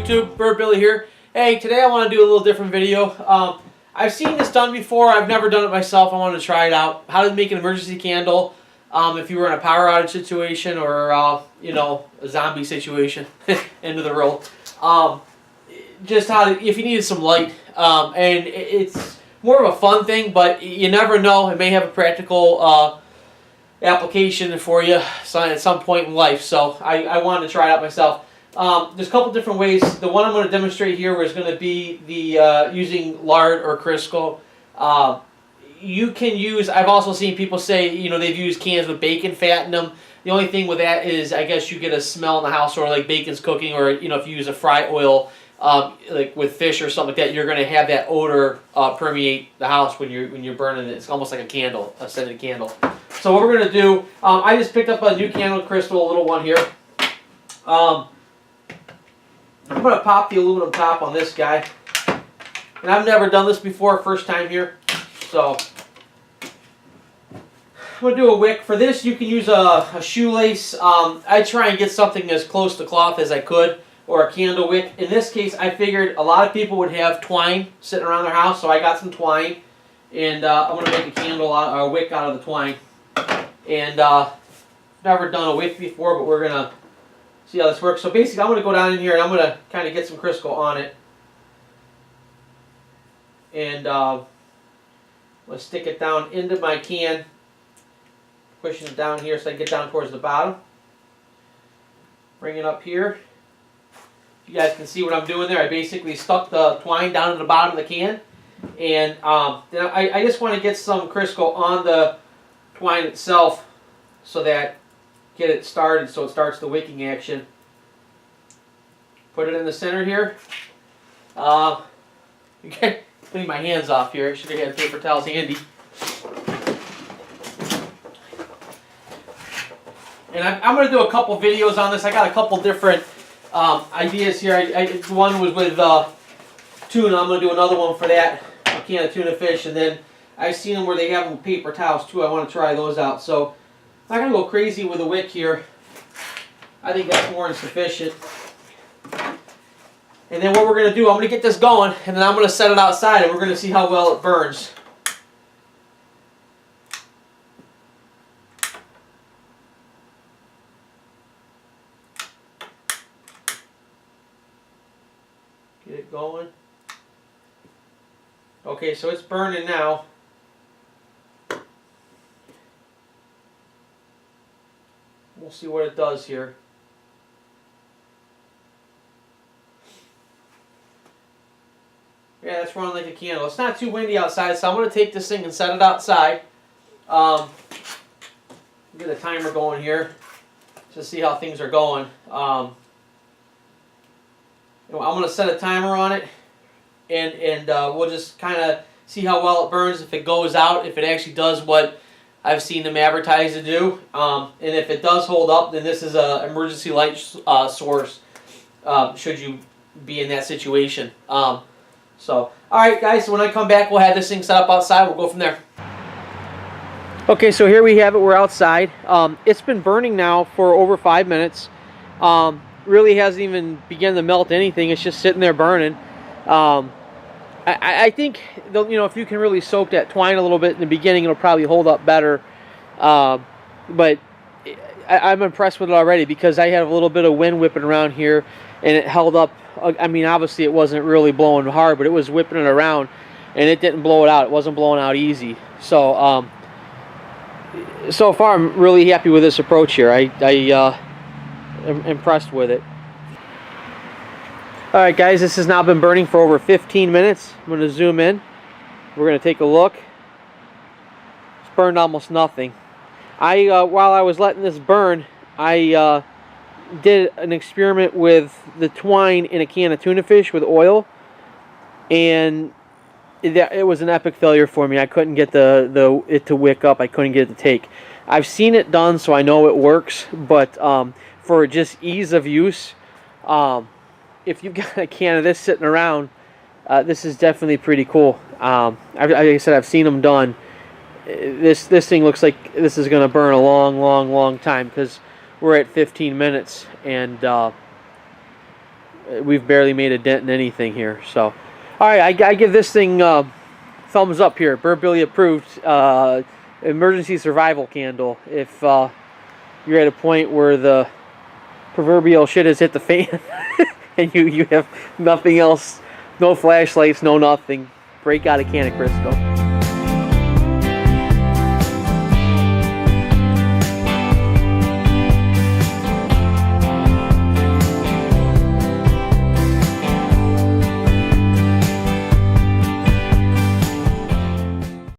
YouTube? Bird Billy here. Hey, today I want to do a little different video. I've seen this done before. I've never done it myself. I wanted to try it out. How to make an emergency candle if you were in a power outage situation or you know, a zombie situation. End of the road. Just how to, if you needed some light. And it's more of a fun thing, but you never know. It may have a practical application for you at some point in life. So I wanted to try it out myself. There's a couple different ways. The one I'm going to demonstrate here is going to be the using lard or Crisco. You can use, I've also seen people say, you know, they've used cans with bacon fat in them. The only thing with that is, I guess you get a smell in the house, or like bacon's cooking, or you know, if you use a fry oil, like with fish or something like that, you're going to have that odor permeate the house when you're burning it. It's almost like a candle, a scented candle. So what we're going to do, I just picked up a new candle crystal, a little one here. I'm going to pop the aluminum top on this guy. And I've never done this before, first time here. So I'm going to do a wick. For this, you can use a shoelace. I try and get something as close to cloth as I could, or a candle wick. In this case, I figured a lot of people would have twine sitting around their house, so I got some twine. And I'm going to make a candle, a wick out of the twine. And never done a wick before, but we're going to see how this works. So basically, I'm going to go down in here and I'm going to kind of get some Crisco on it. And I'm going to stick it down into my can, pushing it down here so I get down towards the bottom. Bring it up here. You guys can see what I'm doing there. I basically stuck the twine down in the bottom of the can. And then I just want to get some Crisco on the twine itself so that get it started, so it starts the wicking action. Put it in the center here. Okay, clean my hands off here. Should have had paper towels handy. And I'm going to do a couple videos on this. I got a couple different ideas here. One was with tuna. I'm going to do another one for that. A can of tuna fish. And then I've seen them where they have them with paper towels too. I want to try those out. So I'm not going to go crazy with a wick here. I think that's more than sufficient. And then what we're going to do, I'm going to get this going, and then I'm going to set it outside, and we're going to see how well it burns. Get it going. Okay, so it's burning now. We'll see what it does here. Yeah, that's running like a candle. It's not too windy outside, so I'm going to take this thing and set it outside. Get a timer going here to see how things are going. I'm going to set a timer on it, and we'll just kind of see how well it burns, if it goes out, if it actually does what I've seen them advertise to do, and if it does hold up, then this is an emergency light source, should you be in that situation. So, alright guys, so when I come back, we'll have this thing set up outside. We'll go from there. Okay, so here we have it. We're outside. It's been burning now for over 5 minutes. Really hasn't even begun to melt anything. It's just sitting there burning. I think, you know, if you can really soak that twine a little bit in the beginning, it'll probably hold up better. But I'm impressed with it already, because I had a little bit of wind whipping around here, and it held up. I mean, obviously it wasn't really blowing hard, but it was whipping it around, and it didn't blow it out. It wasn't blowing out easy. So, so far I'm really happy with this approach here. I'm impressed with it. Alright guys, this has now been burning for over 15 minutes. I'm going to zoom in. We're going to take a look. It's burned almost nothing. While I was letting this burn, I did an experiment with the twine in a can of tuna fish with oil, and it was an epic failure for me. I couldn't get it to wick up. I couldn't get it to take. I've seen it done, so I know it works, but for just ease of use, if you've got a can of this sitting around, this is definitely pretty cool. Like I said, I've seen them done. This thing looks like this is going to burn a long time, because we're at 15 minutes, and we've barely made a dent in anything here. So, all right, I give this thing thumbs up here. Burnt Billy approved. Emergency survival candle. If you're at a point where the proverbial shit has hit the fan and you have nothing else, no flashlights, no nothing, break out a can of Crisco.